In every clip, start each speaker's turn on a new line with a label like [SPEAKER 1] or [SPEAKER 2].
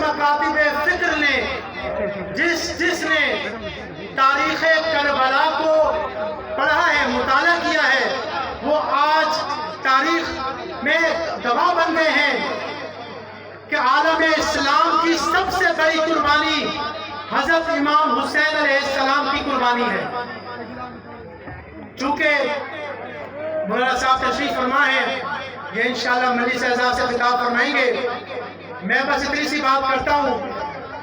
[SPEAKER 1] مکاتب فکر نے جس نے تاریخ کربلا کو پڑھا ہے، مطالعہ کیا ہے، وہ آج تاریخ میں گواہ بن گئے ہیں کہ عالم اسلام کی سب سے بڑی قربانی حضرت امام حسین علیہ السلام کی قربانی ہے۔ چونکہ مولانا صاحب تشریف فرما ہے، یہ انشاءاللہ مجلس اعزاز سے خطاب فرمائیں گے، میں بس اتنی سی بات کرتا ہوں۔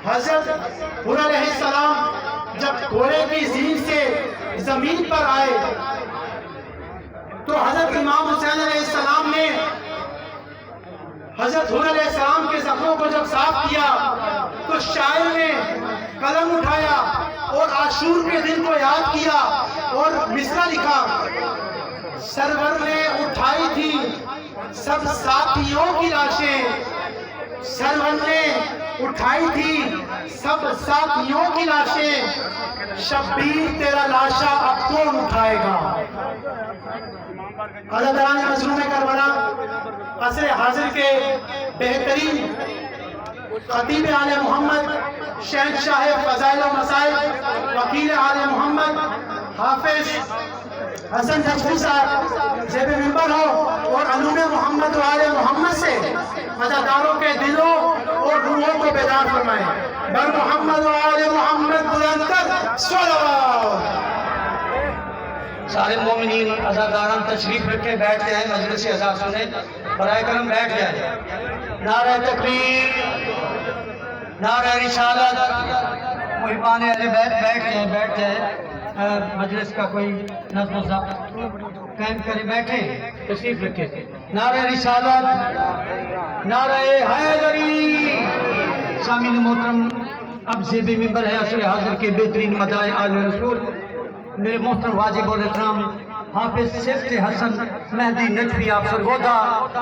[SPEAKER 1] حضرت حر علیہ السلام جب گھوڑے کی زین سے زمین پر آئے تو حضرت امام حسین علیہ السلام نے حضرت حر علیہ السلام کے زخموں کو جب صاف کیا تو شاعر نے قلم اٹھایا اور عاشور کے دن کو یاد کیا اور مصرع لکھا، سرور نے اٹھائی تھی سب ساتھیوں کی لاشیں، سرور نے اٹھائی تھی سب ساتھیوں کی لاشیں، شبیر تیرا لاشا اب کون اٹھائے گا۔ حضرت دوران مظلوم کربلا عصر حاضر کے بہترین خطیب آل محمد، شہنشاہ فضائل و مسائل، وکیل آل محمد حافظ حسن نجفی صاحب زیب منبر ہو اور علوم محمد و آل محمد سے عزاداروں کے دلوں اور روحوں کو بیدار فرمائیں۔ بر محمد و آل محمد بلند کر صلوات۔
[SPEAKER 2] سارے مومنین عزاداران تشریف رکھے بیٹھ جائیں، مجلس عزا سنیں، برائے کرم بیٹھ جائیں۔ نعرہ تکبیر، نعرہ رسالت، محبان اہل بیت بیٹھ جائیں، مجلس کا کوئی نظم و ضبط قائم کرے، بیٹھیں، تشریف رکھے۔ نعرہ رسالت، نعرہ حیدری۔ سامعین محترم، اب زیب منبر ہے عصر حاضر کے بہترین مداح آل رسول میرے محترم واجب الاحترام حافظ صفت حسن مہدی نجفی آپ سرگودا،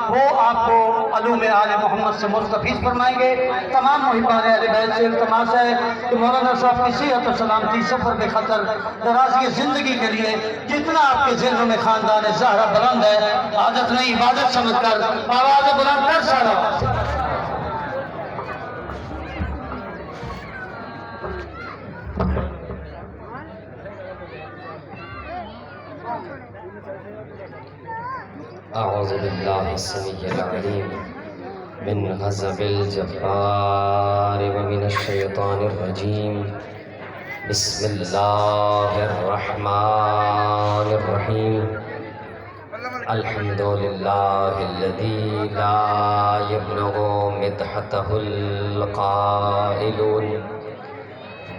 [SPEAKER 2] وہ آپ کو علوم آل محمد سے مستفیض فرمائیں گے۔ تمام محبان اہل بیت سے التماس ہے کہ مولانا صاحب کی صحت و سلامتی، سفر بے خطر، درازی زندگی کے لیے جتنا آپ کے ذہنوں میں خاندان زہرا بلند ہے، عادت نہیں عبادت سمجھ کر آواز بلند کر سارا۔
[SPEAKER 3] اعوذ باللہ السمیع العلیم من غضب الجبار ومن الشیطان الرجیم، بسم اللہ الرحمن الرحیم۔ الحمدللہ الذی لا یبلغ مدحتہ القائلون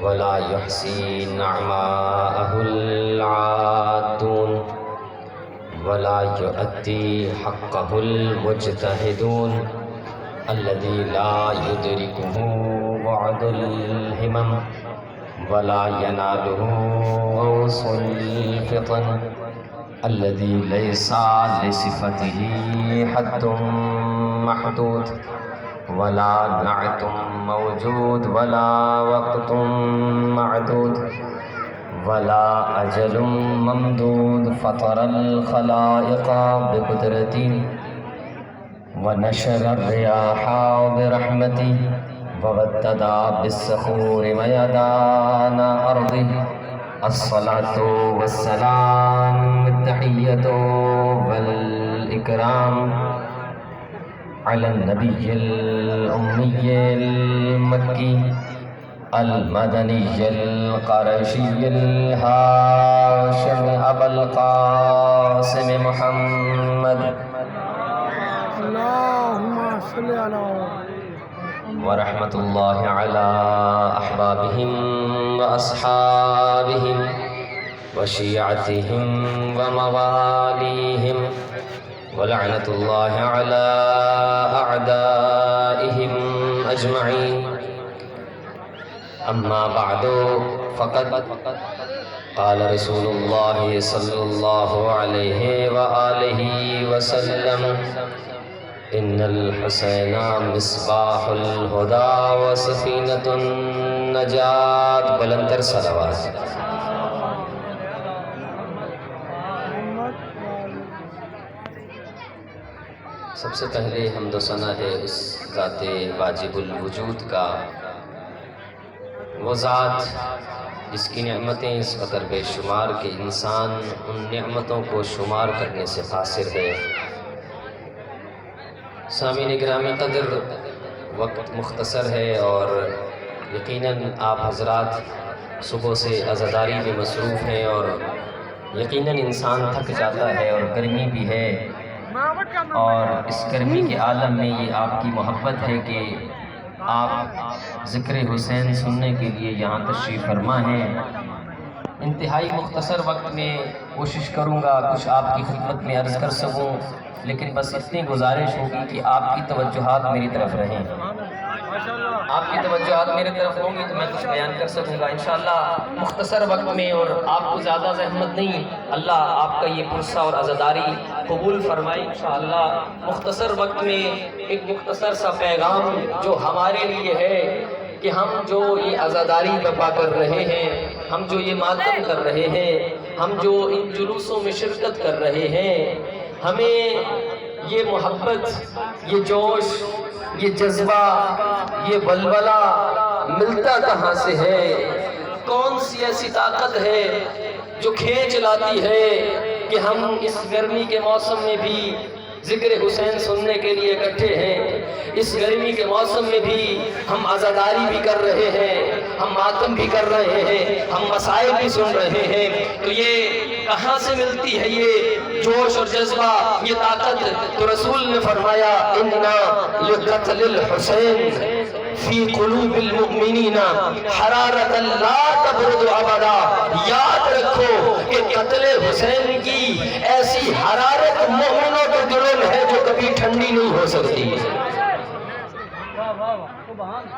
[SPEAKER 3] ولا یحصی نعماءہ العادون ولا يؤدي حقه المجتهدون الذي لا يدركه بعد الهمم ولا يناله غوص الفطن الذي ليس لصفته حد محدود ولا نعت موجود ولا وقت معدود ولا أجل ممدود، فطر الخلائق بقدرتي ونشر الرياح برحمتي وودد بالصخور ميدان أرضه، الصلاة والسلام التحية والإكرام على النبي الأمي المكي المدني القرشي الهاشمي أبا القاسم محمد
[SPEAKER 4] اللهم صل على
[SPEAKER 3] ورحمة الله على أحبابهم وأصحابهم وشيعتهم ومواليهم ولعنة الله على أعدائهم أجمعين. أما بعد فقد قال رسول الله صلى الله عليه وآله وسلم: إن الحسين مصباح الهدى وسفينة النجاة. بلندر صلوات. سب سے پہلے حمد و ثنا ہے اس ذات واجب الوجود کا، وہ ذات جس کی نعمتیں اس قدر بے شمار کہ انسان ان نعمتوں کو شمار کرنے سے قاصر ہے۔ سامعین گرامی قدر، وقت مختصر ہے اور یقیناً آپ حضرات صبح سے عزاداری میں مصروف ہیں اور یقیناً انسان تھک جاتا ہے اور گرمی بھی ہے، اور اس گرمی کے عالم میں یہ آپ کی محبت ہے کہ آپ ذکر حسین سننے کے لیے یہاں تشریف فرما ہیں۔ انتہائی مختصر وقت میں کوشش کروں گا کچھ آپ کی خدمت میں عرض کر سکوں، لیکن بس اتنی گزارش ہوگی کہ آپ کی توجہات میری طرف رہیں۔ آپ کی توجہات میرے طرف ہوں گی تو میں کچھ بیان کر سکوں گا انشاءاللہ مختصر وقت میں، اور آپ کو زیادہ زحمت نہیں۔ اللہ آپ کا یہ پرسہ اور عزاداری قبول فرمائے انشاءاللہ۔ مختصر وقت میں ایک مختصر سا پیغام جو ہمارے لیے ہے کہ ہم جو یہ عزاداری برپا کر رہے ہیں، ہم جو یہ ماتم کر رہے ہیں، ہم جو ان جلوسوں میں شرکت کر رہے ہیں، ہمیں یہ محبت، یہ جوش، یہ جذبہ، یہ ولولہ ملتا کہاں سے ہے؟ کون سی ایسی طاقت ہے جو کھینچ لاتی ہے کہ ہم اس گرمی کے موسم میں بھی ذکر حسین سننے کے لیے اکٹھے ہیں؟ اس گرمی کے موسم میں بھی ہم عزاداری بھی کر رہے ہیں، ہم ماتم بھی کر رہے ہیں، ہم مسائل بھی سن رہے ہیں، تو یہ کہاں سے ملتی ہے یہ جوش اور جذبہ، یہ طاقت؟ تو رسول نے فرمایا اِنَّا لِقَتْلِ الْحُسَيْنِ فی قلوب المؤمنین حرارۃ لا تبرد ابدا۔ یاد رکھو کہ قتل حسین کی ایسی حرارت مومنوں کے دلوں میں ہے جو کبھی ٹھنڈی نہیں ہو سکتی۔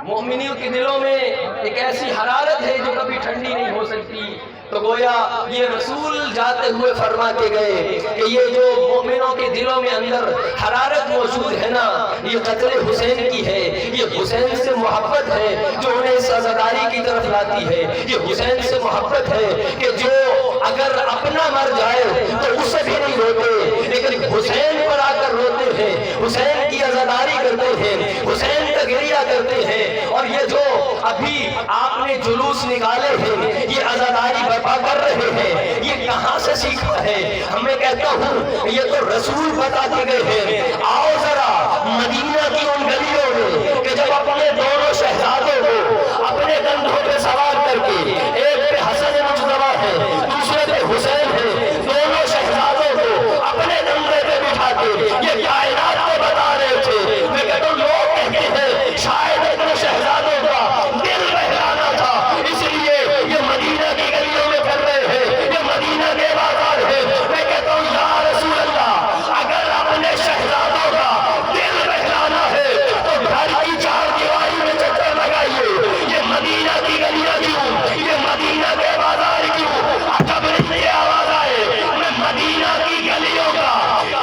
[SPEAKER 3] مومنوں کے دلوں میں ایک ایسی حرارت ہے جو کبھی ٹھنڈی نہیں ہو سکتی۔ تو گویا یہ رسول جاتے ہوئے فرما کے گئے کہ یہ جو مومنوں کے دلوں میں اندر حرارت موجود ہے نا، یہ قتل حسین کی ہے، یہ حسین سے محبت ہے جو انہیں اس عزاداری کی طرف لاتی ہے، یہ حسین سے محبت ہے کہ جو اگر اپنا مر جائے تو اسے بھی نہیں روتے، لیکن حسین پر آ کر روتے ہیں، حسین کی عزاداری کرتے ہیں، حسین کا گریہ کرتے ہیں۔ اور یہ جو ابھی آپ نے جلوس نکالے ہیں، یہ عزاداری برپا کر رہے ہیں، یہ کہاں سے سیکھا ہے؟ ہمیں کہتا ہوں یہ تو رسول بتا کے گئے ہیں۔ آؤ ذرا مدینہ کی ان گلیوں میں کہ جب اپنے دونوں شہزادوں کو اپنے کندھوں پہ سوار کر کے، ایک پہ حسن مجتبیٰ ہے، دوسرے پہ حسین ہے، دونوں شہزادوں کو اپنے کندھے پہ بٹھا کے یہ کائنات کو بتا رہے تھے۔ میں کہتا ہوں لوگ کہتے ہیں شاید اپنے شہزادوں کا دل بہلانا تھا، اس لیے یہ مدینہ کی گلیوں میں کر رہے ہیں، یہ مدینہ کے بازار ہے۔ میں کہتا ہوں یا رسول اللہ، اگر اپنے شہزادوں کا دل بہلانا ہے تو گھر کی چار دیواری میں چکر لگائیے، یہ مدینہ کی گلیاں کیوں، یہ مدینہ کے بازار کیوں؟ جب یہ آواز آئے میں مدینہ کی گلیوں کا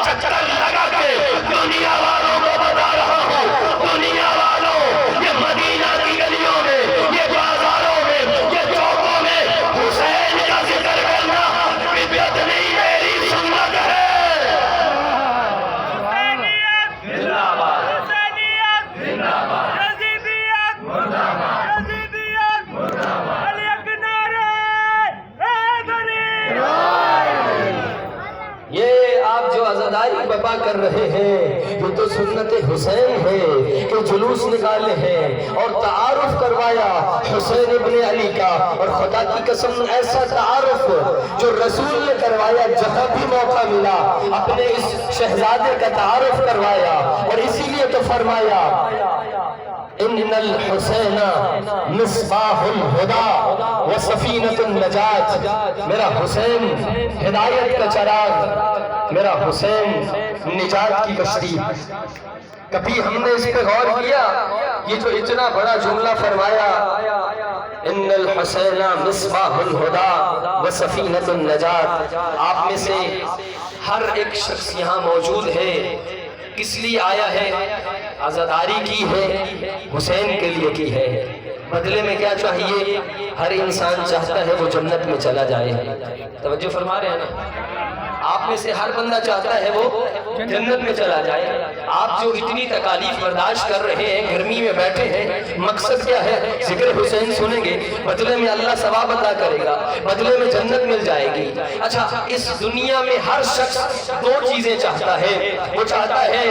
[SPEAKER 3] چکر لگا کے دنیا والوں کو بتا رہا ہوں، دنیا والوں یہ مدینہ کی گلیوں میں، یہ بازاروں میں، یہ چوکوں میں حسین کا ذکر کرنا بدعت نہیں، میری سنت ہے۔ زندہ باد، زندہ باد، یزیدیت مردہ باد، یزیدیت مردہ باد، علی اکنارے حیدری۔ یہ آپ جو عزاداری برپا کر رہے ہیں یہ تو سنت حسین ہے کہ جلوس نکالے ہیں اور تعارف کروایا حسین ابن علی کا، اور خدا کی قسم ایسا تعارف جو رسول نے کروایا، جہاں بھی موقع ملا اپنے اس شہزادے کا تعارف کروایا، اور اسی لیے تو فرمایا ان الحسین مصباح الہدی وسفینۃ النجات۔ میرا حسین ہدایت کا چراغ، میرا حسین نجات کی کشتی۔ کبھی ہم نے اس پہ غور کیا؟ یہ جو اتنا بڑا جملہ فرمایا ان الحسین مصباح الہدی وسفینۃ النجات، آپ میں سے ہر ایک شخص یہاں موجود ہے، کس لیے آیا ہے؟ عزاداری کی ہے، حسین کے لیے کی ہے۔ بدلے میں کیا چاہیے؟ ہر انسان چاہتا ہے وہ جنت میں چلا جائے۔ توجہ فرما رہے ہیں نا؟ آپ میں سے ہر بندہ چاہتا ہے وہ جنت میں چلا جائے. آپ جو اتنی تکالیف برداشت کر رہے ہیں, گرمی میں بیٹھے ہیں, مقصد کیا ہے؟ ذکر حسین سنیں گے, بدلے میں اللہ ثواب عطا کرے گا, بدلے میں جنت مل جائے گی. اچھا, اس دنیا میں ہر شخص دو چیزیں چاہتا ہے. وہ چاہتا ہے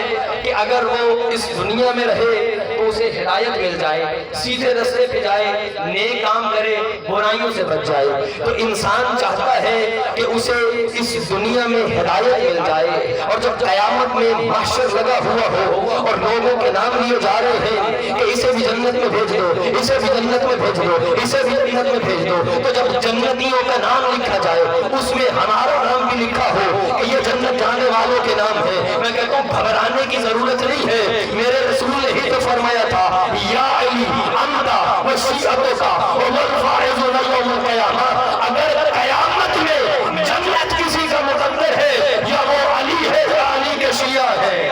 [SPEAKER 3] کہ اگر وہ اس دنیا میں رہے تو اسے ہدایت مل جائے, سیدھے رستے پہ جائے, نیک کام کرے, برائیوں سے بچ جائے. تو انسان چاہتا ہے کہ اسے اس دنیا میں ہدایت مل جائے, اور جب قیامت میں محشر لگا ہوا ہو اور لوگوں کے نام لیے جا رہے ہیں کہ اسے بھی جنت میں بھیج دو, اسے بھی جنت میں بھیج دو, اسے بھی جنت میں بھیج دو, تو جب جنتیوں کا نام لکھا جائے اس میں ہمارا نام بھی لکھا ہو کہ یہ جنت جانے والوں کے نام ہے, میں کہتا ہوں گھبرانے کی ضرورت نہیں ہے. میرے رسول نے ہی تو فرمایا تھا, یا علی انت وشیعتک ومن فائزون یوم القیامہ. اگر قیامت میں جنت کسی کا مقدر ہے, یا وہ علی ہے یا علی کے شیعہ ہے.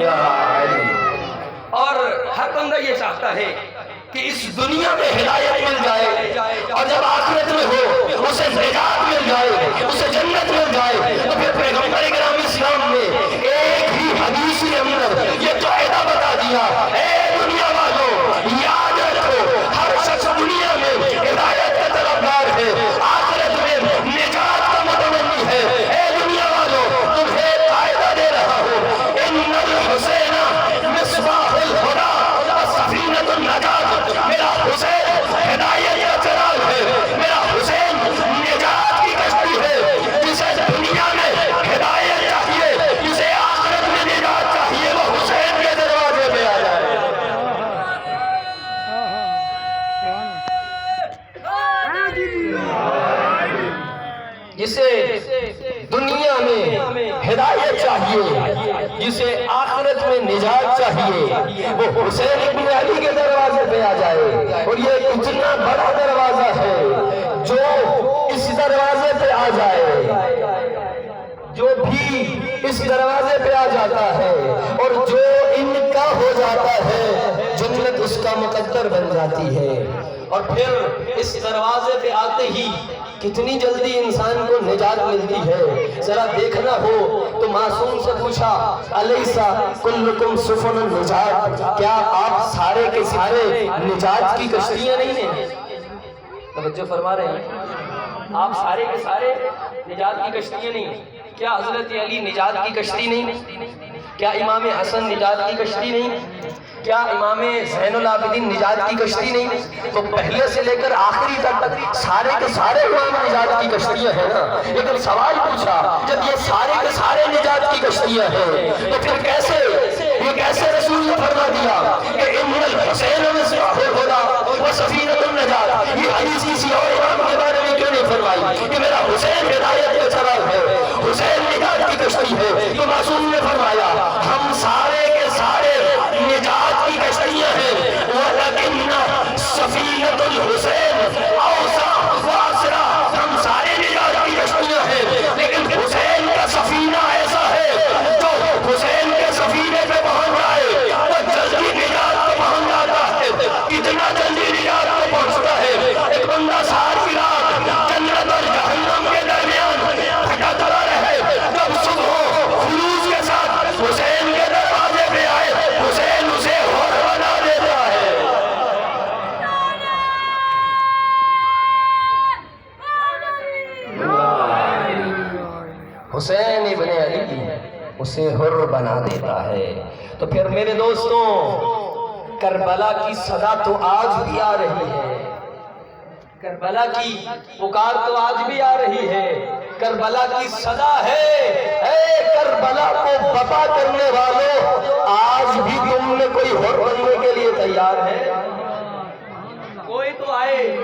[SPEAKER 3] یا علی. اور ہر بندہ یہ چاہتا ہے کہ اس دنیا میں ہدایت مل جائے, اور جب آخرت میں ہو اسے نجات مل جائے, اسے جنت مل جائے. تو پھر پیغمبر کرام اسلام نے ایک ہی حدیث کے اندر یہ قاعدہ بتا دیا, اے دنیا والوں یاد رکھو, ہر شخص دنیا میں ہدایت کا طلبگار ہے, آخرت میں نجات کا متمنی ہے. اے دنیا والوں تمہیں قاعدہ دے رہا ہوں, ان الحسین مصباح الہدی وسفینۃ النجات. میرا حسین ہدایت کا چراغ ہے, میرا حسین نجات کی کشتی ہے. جسے دنیا میں ہدایت چاہیے, جسے آخرت میں نجات چاہیے, وہ حسین کے دروازے پہ آ جائے. جسے دنیا میں ہدایت چاہیے, جسے آخرت میں نجات چاہیے, وہ حسین ابن علی کے دروازے پہ آ جائے. اور یہ اتنا بڑا دروازہ ہے, جو اس دروازے پہ آ جائے, جو بھی اس دروازے پہ آ جاتا ہے اور جو ان کا ہو جاتا ہے, جنت اس کا مقدر بن جاتی ہے. اور پھر اس دروازے پہ آتے ہی کتنی جلدی انسان کو نجات ملتی ہے. ذرا دیکھنا ہو تو معصوم سے پوچھا, الیسا کلکم سفن النجات, کیا آپ سارے کے سارے نجات کی کشتیاں نہیں ہیں؟ توجہ فرما رہے ہیں, آپ سارے کے سارے نجات کی کشتیاں نہیں ہیں. کیا حضرت علی نجات کی کشتی نہیں؟ کیا امام حسن نجات کی کشتی نہیں؟ کیا امام زین العابدین نجات کی کشتی نہیں؟ تو پہلے سے لے کر آخری تک سارے کے سارے امام نجات کی کشتیاں ہیں نا. لیکن سوال پوچھا, جب یہ سارے کے سارے نجات کی کشتیاں ہیں تو پھر کیسے رسول نے فرما دیا کہ ان الحسین مصباح الہدی وسفینۃ النجات؟ یہ حدیث کسی اور امام کے بارے میں کیوں نہیں فرمائی کہ میرا حسین ہدایت کا چراغ ہے, حسین نجات کی کشتی ہے؟ تو معصوم نے فرمایا, ہم سارے کے سارے نجات کی کشتیاں ہیں, وَلَكِنَّ سَفِينَةُ الْحُسَيْنِ أَوْسَعُ وَأَسْرَعُ. ہم سارے نجات کی کشتیاں ہیں, لیکن حسین کا سفینہ ایسا ہے جو حسین کے سفینے پہ پہنچ جائے وہ جلدی نجات کو پہنچ جاتا ہے. کتنا جلدی نجات کو پہنچتا ہے, ایک بندہ سار کی رات جنت اور جہنم کے درمیان بھٹکتا رہے, جب صبح خلوص کے ساتھ حسین کے دروازے پہ آئے, حسین اسے حر بنا دیتا ہے. حسین ابن علی اسے حر بنا دیتا ہے. تو پھر میرے دوستوں, کربلا کی صدا تو آج بھی آ رہی ہے, کربلا کی پکار تو آج بھی آ رہی ہے, کربلا کی صدا ہے, اے کربلا کو بپا کرنے والوں, آج بھی تم میں کوئی حر بننے کے لیے تیار ہے؟ کوئی تو آئے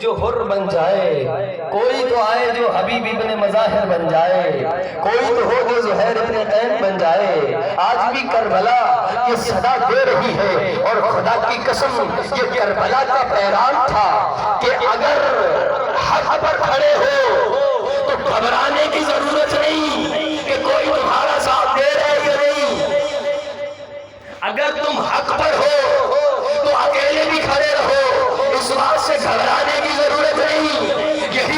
[SPEAKER 3] جو حر بن جائے, کوئی تو آئے جو حبیب ابن مظاہر بن جائے, کوئی تو ہو جو زہیر ابن قین بن جائے. آج بھی کربلا یہ صدا دے رہی ہے, اور خدا کی قسم یہ کربلا کا پیغام تھا کہ اگر حق پر کھڑے ہو تو گھبرانے کی ضرورت نہیں کہ کوئی تمہارا ساتھ دے رہے یا نہیں. اگر تم حق پر ہو تو اکیلے بھی کھڑے رہو, اس بات سے گھبرانے کی ضرورت نہیں. یہی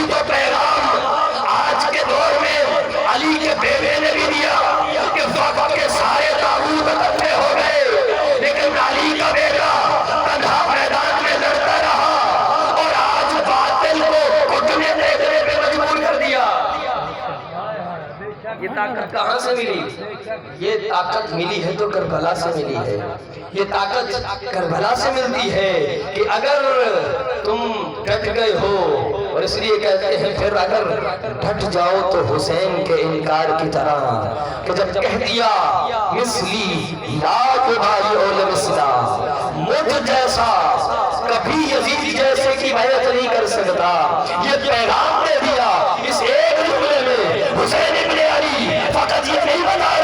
[SPEAKER 3] طاقت کہاں سے ملی؟ یہ طاقت ملی ہے تو کربلا سے ملی ہے. یہ طاقت کربلا سے ملتی ہے کہ اگر تم ڈٹ گئے ہو، اور اس لیے کہتے ہیں پھر اگر ڈٹ جاؤ تو حسین کے انکار کی طرح، کہ جب کہہ دیا مثلی لا یبائی مثلا، مجھ جیسا کبھی یزید جیسے کی بیعت نہیں کر سکتا، یہ پیغام دے دیا اس ایک جملے میں حسین ابن علی فقط یہ نہیں بتا